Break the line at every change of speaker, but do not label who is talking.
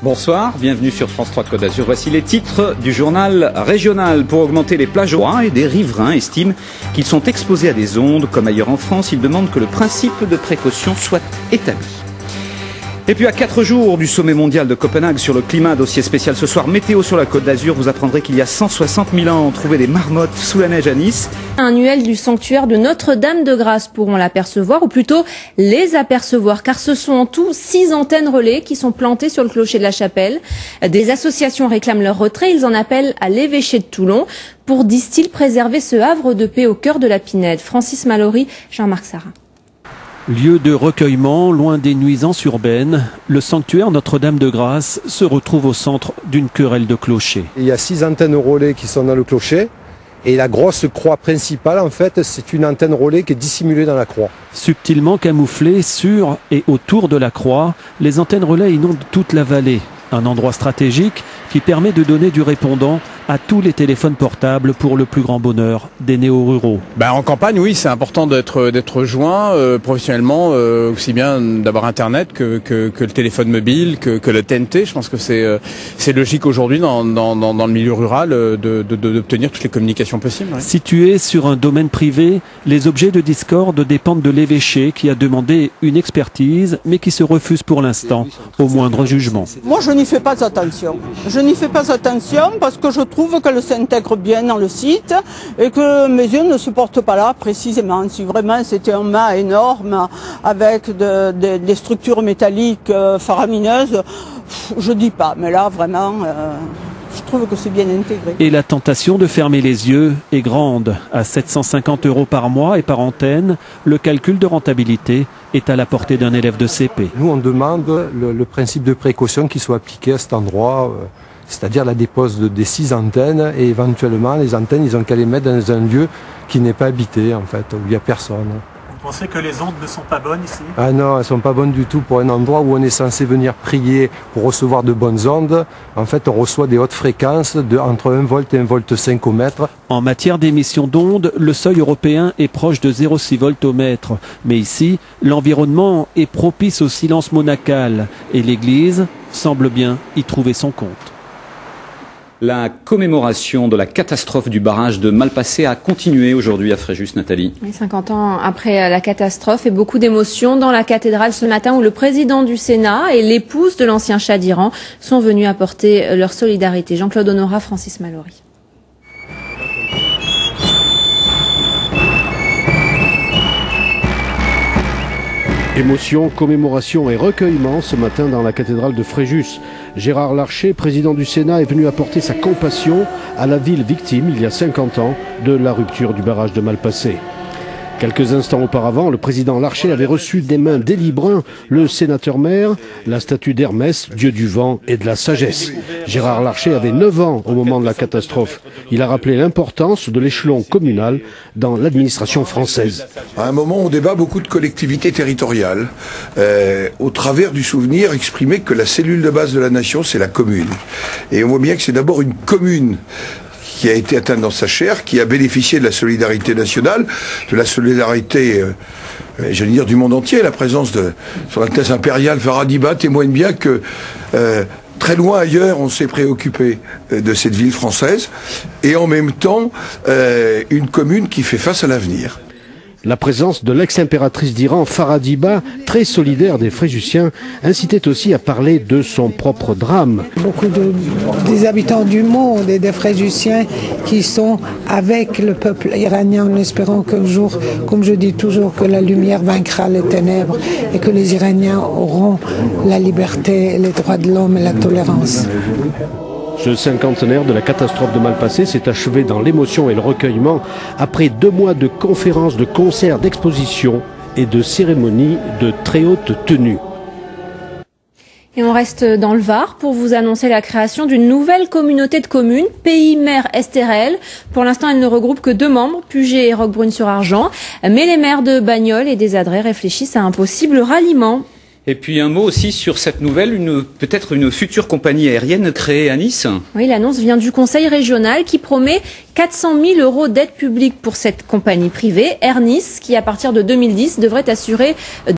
Bonsoir, bienvenue sur France 3 Côte d'Azur. Voici les titres du journal régional. Pour augmenter les plages et des riverains estiment qu'ils sont exposés à des ondes. Comme ailleurs en France, ils demandent que le principe de précaution soit établi. Et puis à 4 jours du sommet mondial de Copenhague sur le climat, dossier spécial ce soir, météo sur la Côte d'Azur, vous apprendrez qu'il y a 160 000 ans, on trouvait des marmottes sous la neige à Nice.
Annuel du sanctuaire de Notre-Dame-de-Grâce pourront l'apercevoir, ou plutôt les apercevoir, car ce sont en tout 6 antennes relais qui sont plantées sur le clocher de la chapelle. Des associations réclament leur retrait, ils en appellent à l'évêché de Toulon pour, disent-ils, préserver ce havre de paix au cœur de la Pinède. Francis Mallory, Jean-Marc Sarrin.
Lieu de recueillement, loin des nuisances urbaines, le sanctuaire Notre-Dame-de-Grâce se retrouve au centre d'une querelle de clochers.
Il y a 6 antennes relais qui sont dans le clocher et la grosse croix principale, en fait, c'est une antenne relais qui est dissimulée dans la croix.
Subtilement camouflées sur et autour de la croix, les antennes relais inondent toute la vallée. Un endroit stratégique qui permet de donner du répondant à tous les téléphones portables pour le plus grand bonheur des néo-ruraux.
En campagne, oui, c'est important d'être joint professionnellement, aussi bien d'avoir Internet que le téléphone mobile, que le TNT. Je pense que c'est logique aujourd'hui dans le milieu rural d'obtenir toutes les communications possibles. Ouais.
Situés sur un domaine privé, les objets de discorde dépendent de l'évêché qui a demandé une expertise, mais qui se refuse pour l'instant au moindre jugement.
Moi, je n'y fais pas attention. Je n'y fais pas attention parce que je trouve qu'elle s'intègre bien dans le site et que mes yeux ne se portent pas là précisément. Si vraiment c'était un mât énorme avec des structures métalliques faramineuses, je dis pas. Mais là, vraiment, je trouve que c'est bien intégré.
Et la tentation de fermer les yeux est grande. À 750 € par mois et par antenne, le calcul de rentabilité est à la portée d'un élève de CP.
Nous, on demande le principe de précaution qui soit appliqué à cet endroit, c'est-à-dire la dépose des 6 antennes et éventuellement les antennes, ils ont qu'à les mettre dans un lieu qui n'est pas habité, en fait, où il n'y a personne.
Vous pensez que les ondes ne sont pas bonnes ici?
Ah non, elles ne sont pas bonnes du tout pour un endroit où on est censé venir prier pour recevoir de bonnes ondes. En fait, on reçoit des hautes fréquences entre 1 volt et 1 volt 5 au mètre.
En matière d'émissions d'ondes, le seuil européen est proche de 0,6 volts au mètre. Mais ici, l'environnement est propice au silence monacal et l'Église semble bien y trouver son compte.
La commémoration de la catastrophe du barrage de Malpasset a continué aujourd'hui à Fréjus, Nathalie.
Oui, 50 ans après la catastrophe et beaucoup d'émotions dans la cathédrale ce matin où le président du Sénat et l'épouse de l'ancien Shah d'Iran sont venus apporter leur solidarité. Jean-Claude Honorat, Francis Mallory.
Émotion, commémoration et recueillement ce matin dans la cathédrale de Fréjus. Gérard Larcher, président du Sénat, est venu apporter sa compassion à la ville victime, il y a 50 ans, de la rupture du barrage de Malpasset. Quelques instants auparavant, le président Larcher avait reçu des mains d'Élie Brun, le sénateur-maire, la statue d'Hermès, dieu du vent et de la sagesse. Gérard Larcher avait 9 ans au moment de la catastrophe. Il a rappelé l'importance de l'échelon communal dans l'administration française.
À un moment, on débat beaucoup de collectivités territoriales, au travers du souvenir exprimé que la cellule de base de la nation, c'est la commune. Et on voit bien que c'est d'abord une commune qui a été atteinte dans sa chair, qui a bénéficié de la solidarité nationale, de la solidarité, j'allais dire, du monde entier. La présence de Son Altesse impériale Faradiba témoigne bien que très loin ailleurs, on s'est préoccupé de cette ville française, et en même temps, une commune qui fait face à l'avenir.
La présence de l'ex-impératrice d'Iran, Faradiba, très solidaire des Fréjusiens, incitait aussi à parler de son propre drame.
Beaucoup des habitants du monde et des Fréjusiens qui sont avec le peuple iranien en espérant qu'un jour, comme je dis toujours, que la lumière vaincra les ténèbres et que les Iraniens auront la liberté, les droits de l'homme et la tolérance.
Ce cinquantenaire de la catastrophe de Malpasset s'est achevé dans l'émotion et le recueillement après 2 mois de conférences, de concerts, d'expositions et de cérémonies de très haute tenue.
Et on reste dans le Var pour vous annoncer la création d'une nouvelle communauté de communes, Pays Mer Estérel. Pour l'instant, elle ne regroupe que 2 membres, Puget et Roquebrune-sur-Argent. Mais les maires de Bagnols et des Adrets réfléchissent à un possible ralliement.
Et puis un mot aussi sur cette nouvelle, peut-être une future compagnie aérienne créée à Nice.
Oui, l'annonce vient du Conseil régional qui promet 400 000 € d'aide publique pour cette compagnie privée, Air Nice, qui à partir de 2010 devrait assurer